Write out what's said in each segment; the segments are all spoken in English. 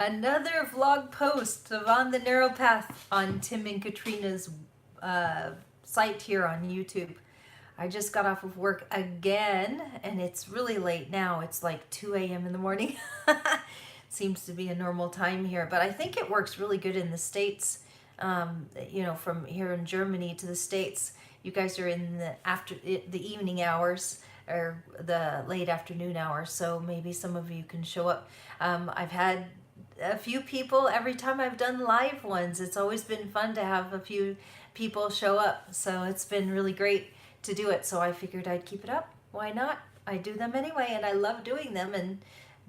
Another vlog post of On the Narrow Path on Tim and Katrina's site here on YouTube. I just got off of work again, and it's really late now. It's like 2 a.m. in the morning. Seems to be a normal time here, but I think it works really good in the States. From here in Germany to the States, you guys are in the evening hours or the late afternoon hours, so maybe some of you can show up. I've had a few people every time I've done live ones. It's always been fun to have a few people show up, so it's been really great to do it. So I figured I'd keep it up. Why not? I do them anyway, and I love doing them, and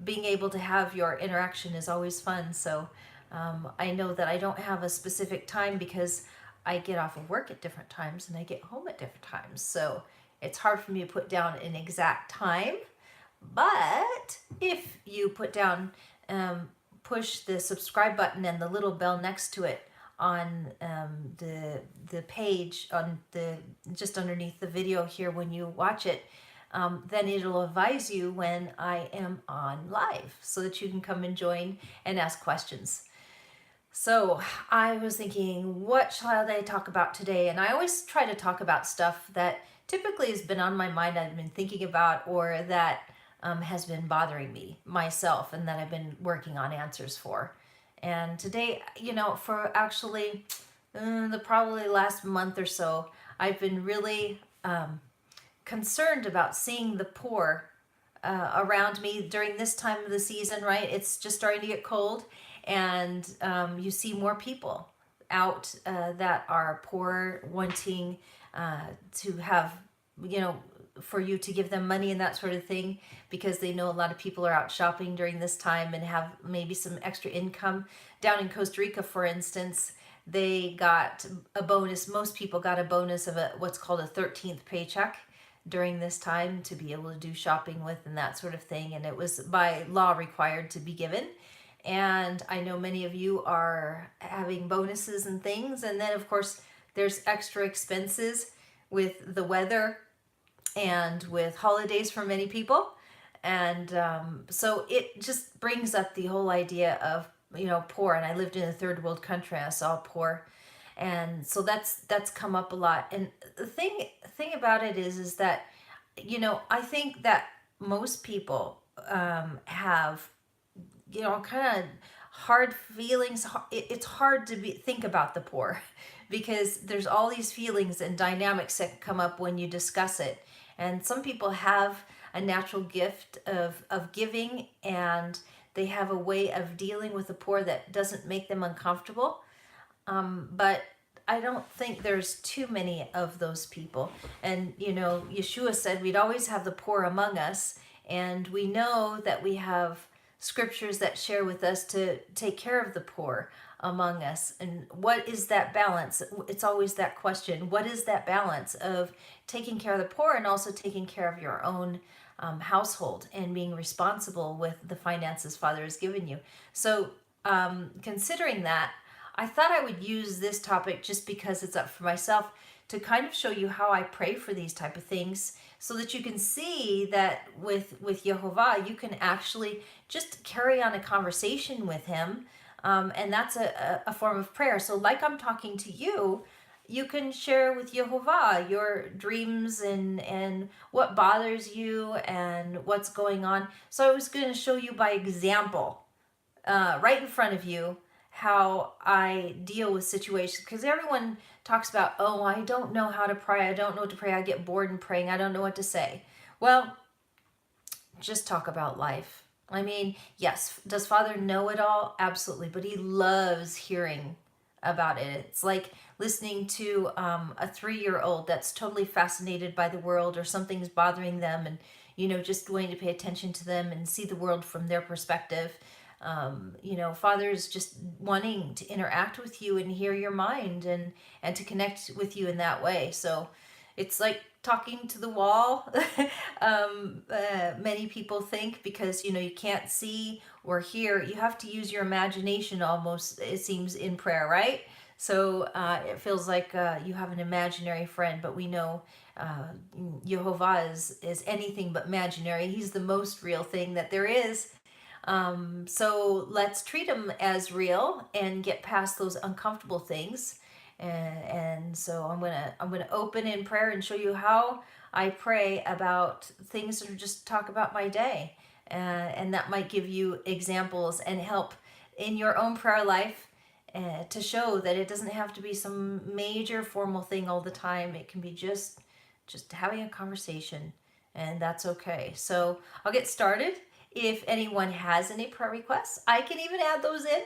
being able to have your interaction is always fun. So I know that I don't have a specific time because I get off of work at different times and I get home at different times. So it's hard for me to put down an exact time. But if you put down, push the subscribe button and the little bell next to it on the page on the just underneath the video here when you watch it, then it'll advise you when I am on live so that you can come and join and ask questions. So I was thinking, what shall I talk about today? And I always try to talk about stuff that typically has been on my mind, I've been thinking about, or that has been bothering me myself and that I've been working on answers for. And today, for actually the probably last month or so, I've been really concerned about seeing the poor around me during this time of the season, right? It's just starting to get cold, and you see more people out that are poor, wanting to have, for you to give them money and that sort of thing, because they know a lot of people are out shopping during this time and have maybe some extra income. Down in Costa Rica, for instance, they got a bonus. Most people got a bonus of what's called a 13th paycheck during this time to be able to do shopping with and that sort of thing. And it was by law required to be given. And I know many of you are having bonuses and things. And then, of course, there's extra expenses with the weather and with holidays for many people. And so it just brings up the whole idea of, poor. And I lived in a third world country. I saw poor. And so that's come up a lot. And the thing about it is that, I think that most people have, kind of hard feelings. It's hard to think about the poor because there's all these feelings and dynamics that come up when you discuss it. And some people have a natural gift of giving, and they have a way of dealing with the poor that doesn't make them uncomfortable. But I don't think there's too many of those people. And, Yeshua said we'd always have the poor among us. And we know that we have scriptures that share with us to take care of the poor among us. And what is that balance? It's always that question. What is that balance of taking care of the poor and also taking care of your own household and being responsible with the finances Father has given you? So considering that, I thought I would use this topic just because it's up for myself to kind of show you how I pray for these type of things, so that you can see that with Yehovah, you can actually just carry on a conversation with him. And that's a form of prayer. So like I'm talking to you, you can share with Yehovah your dreams and what bothers you and what's going on. So I was going to show you by example, right in front of you, how I deal with situations, because everyone talks about, oh, I don't know how to pray. I don't know what to pray. I get bored in praying. I don't know what to say. Well, just talk about life. I mean, yes, does Father know it all? Absolutely. But he loves hearing about it. It's like listening to a 3-year-old that's totally fascinated by the world, or something's bothering them, and, just wanting to pay attention to them and see the world from their perspective. Father's just wanting to interact with you and hear your mind and to connect with you in that way. So it's like talking to the wall. Many people think, because you can't see or hear, you have to use your imagination almost, it seems, in prayer, right? So it feels like you have an imaginary friend, but we know Yehovah is anything but imaginary. He's the most real thing that there is. So let's treat them as real and get past those uncomfortable things. And so I'm gonna open in prayer and show you how I pray about things, or just talk about my day, and that might give you examples and help in your own prayer life, to show that it doesn't have to be some major formal thing all the time. It can be just having a conversation, and that's okay. So I'll get started. If anyone has any prayer requests, I can even add those in.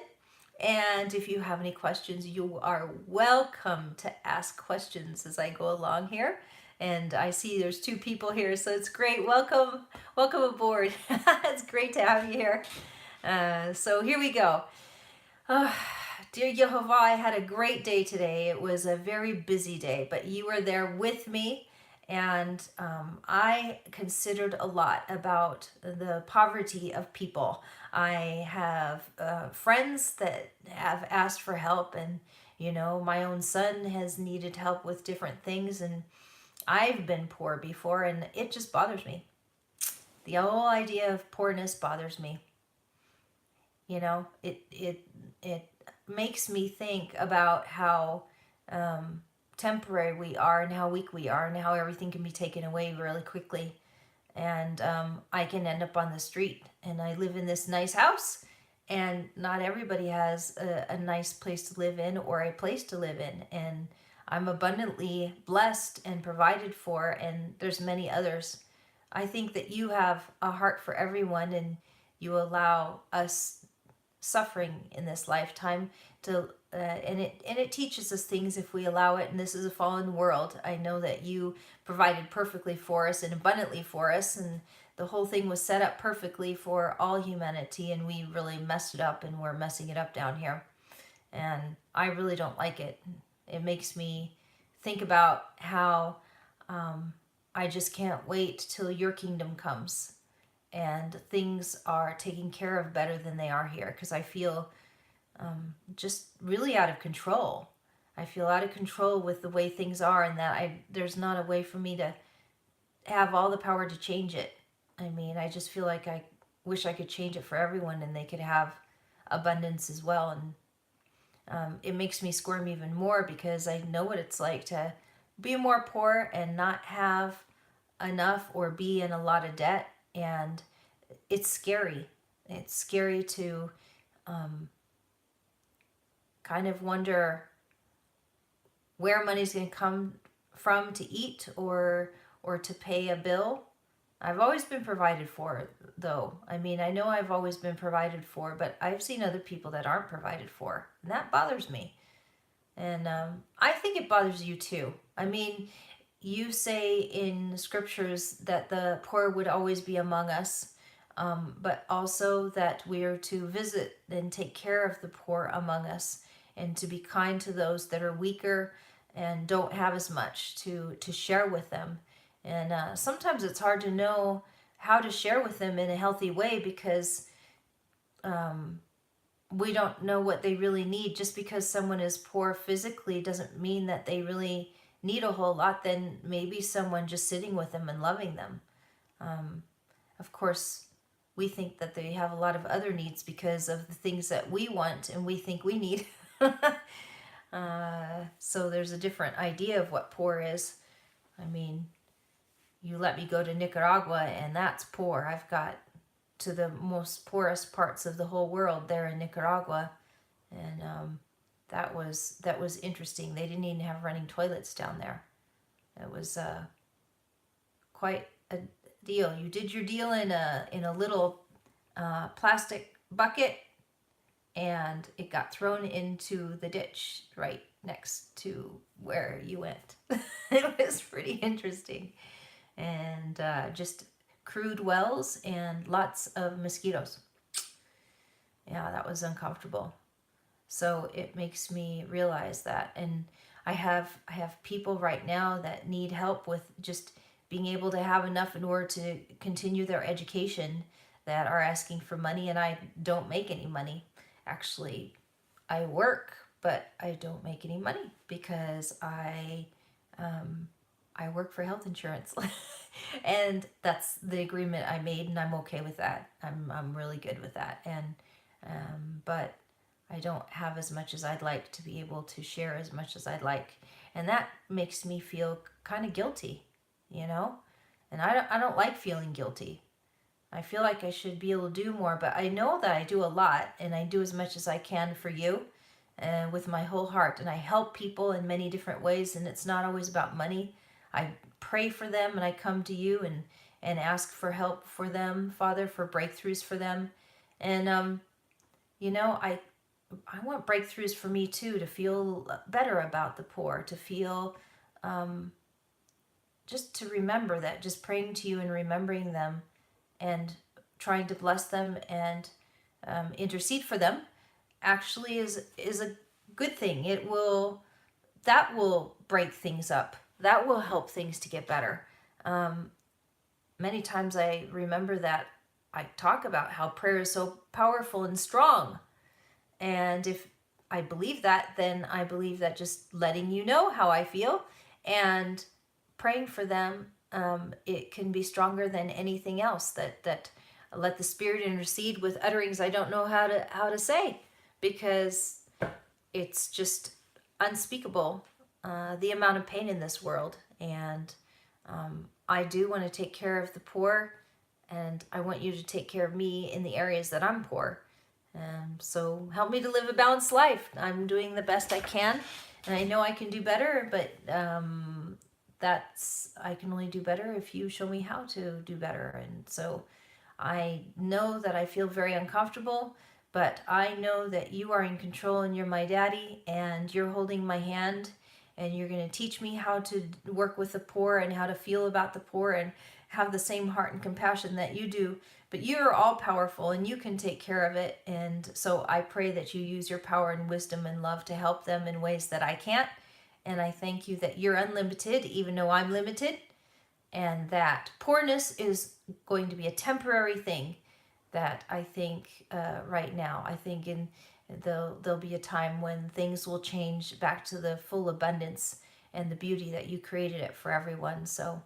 And if you have any questions, you are welcome to ask questions as I go along here. And I see there's 2 people here, so it's great. Welcome, welcome aboard. It's great to have you here. So here we go. Uh, Dear Jehovah, I had a great day today. It was a very busy day, but you were there with me. And I considered a lot about the poverty of people. I have friends that have asked for help, and my own son has needed help with different things, and I've been poor before, and it just bothers me. The whole idea of poorness bothers me. It makes me think about how temporary we are, and how weak we are, and how everything can be taken away really quickly. And I can end up on the street. And I live in this nice house, and not everybody has a nice place to live in, or a place to live in. And I'm abundantly blessed and provided for, and there's many others. I think that you have a heart for everyone, and you allow us suffering in this lifetime to and it teaches us things if we allow it. And this is a fallen world. I know that you provided perfectly for us and abundantly for us, and the whole thing was set up perfectly for all humanity, and we really messed it up, and we're messing it up down here. And I really don't like it. It makes me think about how I just can't wait till your kingdom comes and things are taken care of better than they are here, because I feel just really out of control. I feel out of control with the way things are, and that there's not a way for me to have all the power to change it. I mean, I just feel like I wish I could change it for everyone, and they could have abundance as well. And it makes me squirm even more, because I know what it's like to be more poor and not have enough, or be in a lot of debt. And it's scary. It's scary to kind of wonder where money's going to come from to eat, or to pay a bill. I've always been provided for, though. I mean, I know I've always been provided for, but I've seen other people that aren't provided for, and that bothers me. And I think it bothers you too. I mean, you say in scriptures that the poor would always be among us, but also that we are to visit and take care of the poor among us, and to be kind to those that are weaker and don't have as much to share with them. And sometimes it's hard to know how to share with them in a healthy way, because we don't know what they really need. Just because someone is poor physically doesn't mean that they really need a whole lot. Then maybe someone just sitting with them and loving them. Of course, we think that they have a lot of other needs because of the things that we want and we think we need. So there's a different idea of what poor is. I mean, you let me go to Nicaragua, and that's poor. I've got to the most poorest parts of the whole world there in Nicaragua, and that was interesting. They didn't even have running toilets down there. It was quite a deal. You did your deal in a little plastic bucket, and it got thrown into the ditch right next to where you went. It was pretty interesting. And just crude wells and lots of mosquitoes. Yeah, that was uncomfortable. So it makes me realize that. And I have people right now that need help with just being able to have enough in order to continue their education, that are asking for money, and I don't make any money. Actually, I work, but I don't make any money because I I work for health insurance. And that's the agreement I made, and I'm okay with that. I'm really good with that. And but I don't have as much as I'd like to be able to share as much as I'd like. And that makes me feel kind of guilty, you know? And I don't like feeling guilty. I feel like I should be able to do more, but I know that I do a lot, and I do as much as I can for you with my whole heart. And I help people in many different ways, and it's not always about money. I pray for them, and I come to you and ask for help for them, Father, for breakthroughs for them. And you know, I want breakthroughs for me too, to feel better about the poor, to feel just to remember that, just praying to you and remembering them and trying to bless them and intercede for them actually is a good thing. That will break things up. That will help things to get better. Many times I remember that I talk about how prayer is so powerful and strong. And if I believe that, then I believe that just letting you know how I feel and praying for them, it can be stronger than anything else. That let the Spirit intercede with utterings I don't know how to say, because it's just unspeakable, the amount of pain in this world. And I do want to take care of the poor, and I want you to take care of me in the areas that I'm poor. So help me to live a balanced life. I'm doing the best I can, and I know I can do better, but I can only do better if you show me how to do better. And so I know that I feel very uncomfortable, but I know that you are in control, and you're my daddy, and you're holding my hand, and you're going to teach me how to work with the poor and how to feel about the poor and have the same heart and compassion that you do. But you're all powerful, and you can take care of it. And so I pray that you use your power and wisdom and love to help them in ways that I can't. And I thank you that you're unlimited, even though I'm limited, and that poorness is going to be a temporary thing. That I think right now, I think there'll be a time when things will change back to the full abundance and the beauty that you created it for everyone. So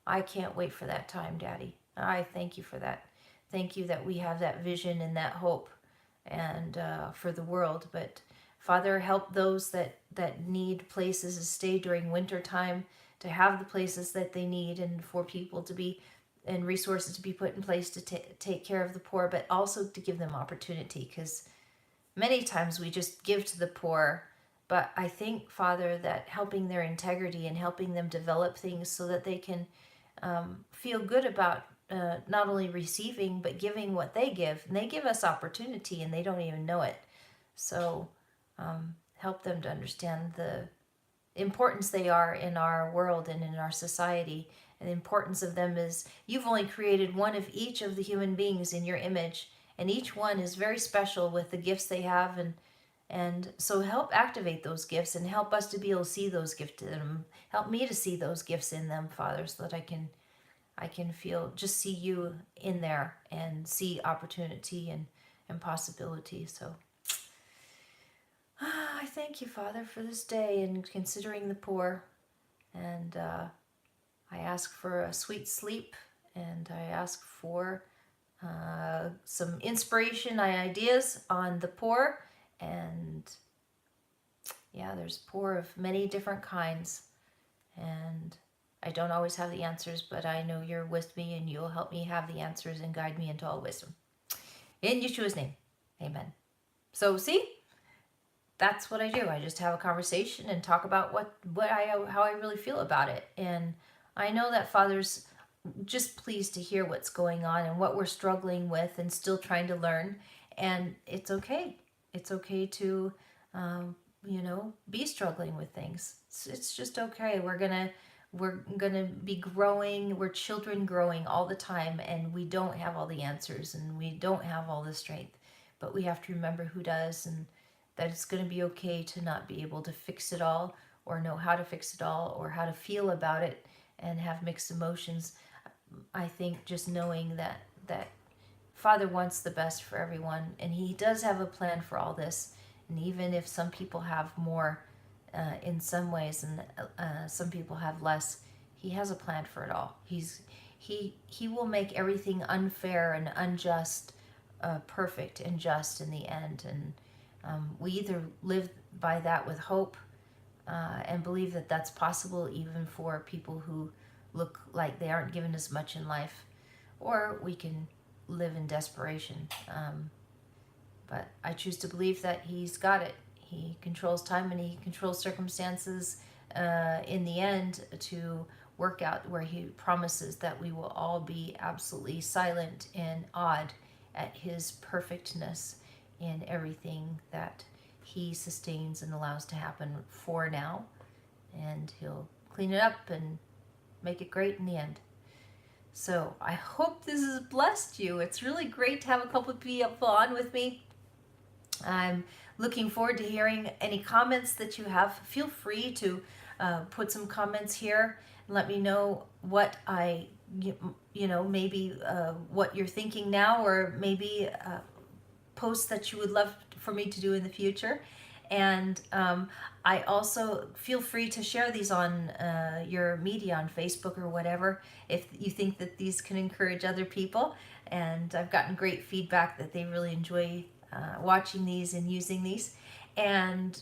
I can't wait for that time, Daddy. I thank you for that. Thank you that we have that vision and that hope, and for the world. But Father, help those that need places to stay during winter time, to have the places that they need, and for people to be, and resources to be put in place to take care of the poor, but also to give them opportunity. Because many times we just give to the poor, but I think, Father, that helping their integrity and helping them develop things so that they can feel good about not only receiving but giving what they give, and they give us opportunity and they don't even know it. So help them to understand the importance they are in our world and in our society. And the importance of them is you've only created one of each of the human beings in your image, and each one is very special with the gifts they have. And so help activate those gifts, and help us to be able to see those gifts in them. Help me to see those gifts in them, Father, so that I can feel, just see you in there and see opportunity and possibility. So I thank you, Father, for this day and considering the poor. And I ask for a sweet sleep, and I ask for some inspiration and ideas on the poor. And yeah, there's poor of many different kinds, and I don't always have the answers, but I know you're with me, and you'll help me have the answers and guide me into all wisdom. In Yeshua's name, amen. So see, that's what I do. I just have a conversation and talk about how I really feel about it. And I know that Father's just pleased to hear what's going on and what we're struggling with and still trying to learn. And it's okay. It's okay to, be struggling with things. It's just okay. We're gonna be growing. We're children growing all the time, and we don't have all the answers, and we don't have all the strength. But we have to remember who does, and that it's going to be okay to not be able to fix it all, or know how to fix it all, or how to feel about it and have mixed emotions. I think just knowing that Father wants the best for everyone, and he does have a plan for all this. And even if some people have more in some ways, and some people have less. He has a plan for it all. He will make everything unfair and unjust perfect and just in the end. And we either live by that with hope and believe that that's possible even for people who look like they aren't given as much in life, or we can live in desperation. But I choose to believe that He's got it. He controls time and He controls circumstances in the end to work out where He promises that we will all be absolutely silent and awed at His perfectness in everything that He sustains and allows to happen for now. And He'll clean it up and make it great in the end. So I hope this has blessed you. It's really great to have a couple of people on with me. I'm looking forward to hearing any comments that you have. Feel free to put some comments here and let me know what maybe what you're thinking now, or maybe posts that you would love for me to do in the future. And I also feel free to share these on your media on Facebook or whatever if you think that these can encourage other people. And I've gotten great feedback that they really enjoy watching these and using these. And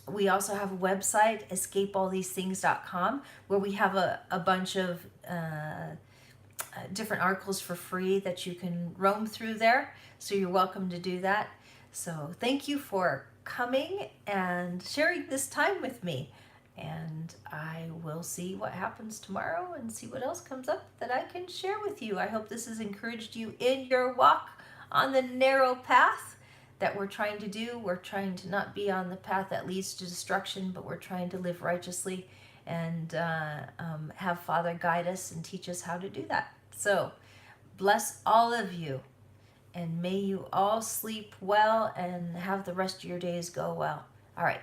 we also have a website, escapeallthesethings.com, where we have a bunch of different articles for free that you can roam through there. So you're welcome to do that. So thank you for coming and sharing this time with me. And I will see what happens tomorrow and see what else comes up that I can share with you. I hope this has encouraged you in your walk on the narrow path that we're trying to do. We're trying to not be on the path that leads to destruction, but we're trying to live righteously and have Father guide us and teach us how to do that. So bless all of you, and may you all sleep well and have the rest of your days go well. All right.